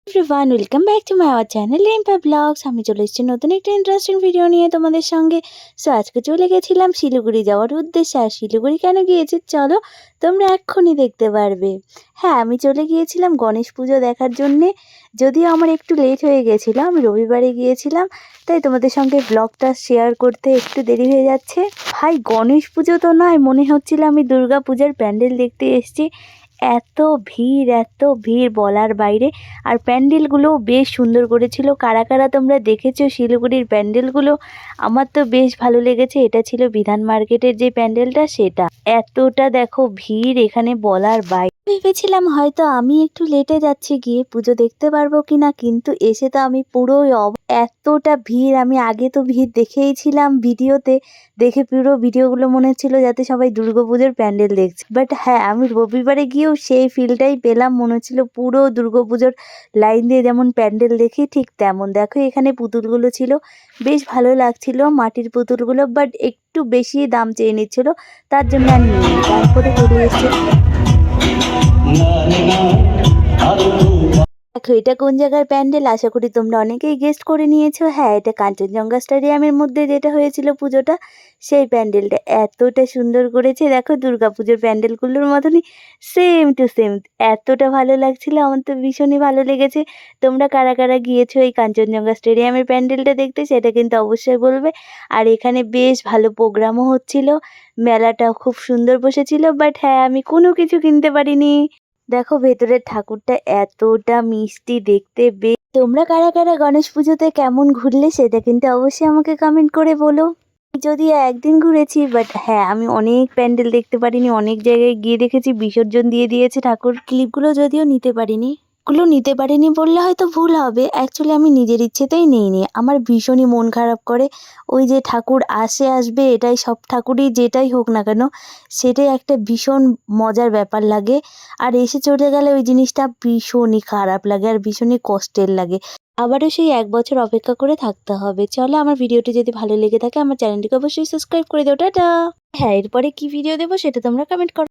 Everyone welcome back to my our channel Rimpa blogs. আমি চলে এসেছি নতুন একটা ইন্টারেস্টিং ভিডিও নিয়ে তোমাদের সঙ্গে। সো আজকে চলে গেছিলাম শিলিগুড়ি যাওয়ার উদ্দেশ্যে। আর শিলিগুড়ি কেন গিয়েছি চলো তোমরা এক্ষুনি দেখতে পারবে। হ্যাঁ, আমি চলে গিয়েছিলাম গণেশ পুজো দেখার জন্যে। যদিও আমার একটু লেট হয়ে গেছিলো, আমি রবিবারে গিয়েছিলাম, তাই তোমাদের সঙ্গে ব্লগটা শেয়ার করতে একটু দেরি হয়ে যাচ্ছে। ভাই, গণেশ পুজো তো নয়, মনে হচ্ছিল আমি দুর্গা পূজার প্যান্ডেল দেখতে এসেছি। এত ভিড় বলার বাইরে। আর প্যান্ডেলগুলোও বেশ সুন্দর করেছিল। কারা কারা তোমরা দেখেছো শিলিগুড়ির প্যান্ডেলগুলো? আমার তো বেশ ভালো লেগেছে। এটা ছিল বিধান মার্কেটের যে প্যান্ডেলটা, সেটা। এতটা দেখো ভিড় এখানে বলার বাইরে। ভেবেছিলাম হয়তো আমি একটু লেটে যাচ্ছি, গিয়ে পুজো দেখতে পারবো কিনা, কিন্তু এসে তো আমি পুরোই এতটা ভিড়। আমি আগে তো ভিড় দেখেইছিলাম ভিডিওতে, দেখে পুরো ভিডিওগুলো মনে হচ্ছিল যাতে সবাই দুর্গাপুজোর প্যান্ডেল দেখছে। বাট হ্যাঁ, আমি রবিবারে গিয়েও সেই ফিলটাই পেলাম। মনে হচ্ছিল পুরো দুর্গাপুজোর লাইন দিয়ে যেমন প্যান্ডেল দেখি ঠিক তেমন। দেখো এখানে পুতুলগুলো ছিল, বেশ ভালো লাগছিল মাটির পুতুলগুলো, বাট একটু বেশি দাম চেয়ে নিচ্ছিল, তার জন্য আর নিইনি। তারপরে চলে এসেছে। দেখো এটা কোন জায়গার প্যান্ডেল, আশা করি তোমরা অনেকেই গেস্ট করে নিয়েছো। হ্যাঁ, এটা কাঞ্চনজঙ্ঘা স্টেডিয়ামের মধ্যে যেটা হয়েছিল পুজোটা, সেই প্যান্ডেলটা এতটা সুন্দর করেছে। দেখো দুর্গাপুজোর প্যান্ডেলগুলোর মতনই সেম টু সেম। এতটা ভালো লাগছিল, আমার তো ভীষণই ভালো লেগেছে। তোমরা কারা কারা গিয়েছো এই কাঞ্চনজঙ্ঘা স্টেডিয়ামের প্যান্ডেলটা দেখতে, সেটা কিন্তু অবশ্যই বলবে। আর এখানে বেশ ভালো প্রোগ্রামও হচ্ছিল, মেলাটাও খুব সুন্দর বসেছিল। বাট হ্যাঁ, আমি কোনো কিছু কিনতে পারিনি। দেখো ভেতরের ঠাকুরটা এতটা মিষ্টি দেখতে। তোমরা কারা কারা গণেশ পুজোতে কেমন ঘুরলে সেটা কিন্তু অবশ্যই আমাকে কমেন্ট করে বলো। যদিও একদিন ঘুরেছি, বাট হ্যাঁ, আমি অনেক প্যান্ডেল দেখতে পারিনি। অনেক জায়গায় গিয়ে দেখেছি বিসর্জন দিয়ে দিয়েছে ঠাকুর। ক্লিপগুলো যদিও নিতে পারিনি বললে হয়তো ভুল হবে। অ্যাকচুয়ালি আমি নিজের ইচ্ছেতেই নিইনি। আমার ভীষণই মন খারাপ করে। ওই যে ঠাকুর আসবে, এটাই সব ঠাকুরই যেটাই হোক না কেন, সেটাই একটা ভীষণ মজার ব্যাপার লাগে। আর এসে চলে গেলে ওই জিনিসটা ভীষণই খারাপ লাগে আর ভীষণই কষ্টের লাগে। আবারও সেই 1 বছর অপেক্ষা করে থাকতে হবে। চলো, আমার ভিডিওটি যদি ভালো লেগে থাকে আমার চ্যানেলটিকে অবশ্যই সাবস্ক্রাইব করে দাও। টাটা। হ্যাঁ, এরপরে কি ভিডিও দেবো সেটা তোমরা কমেন্ট করো।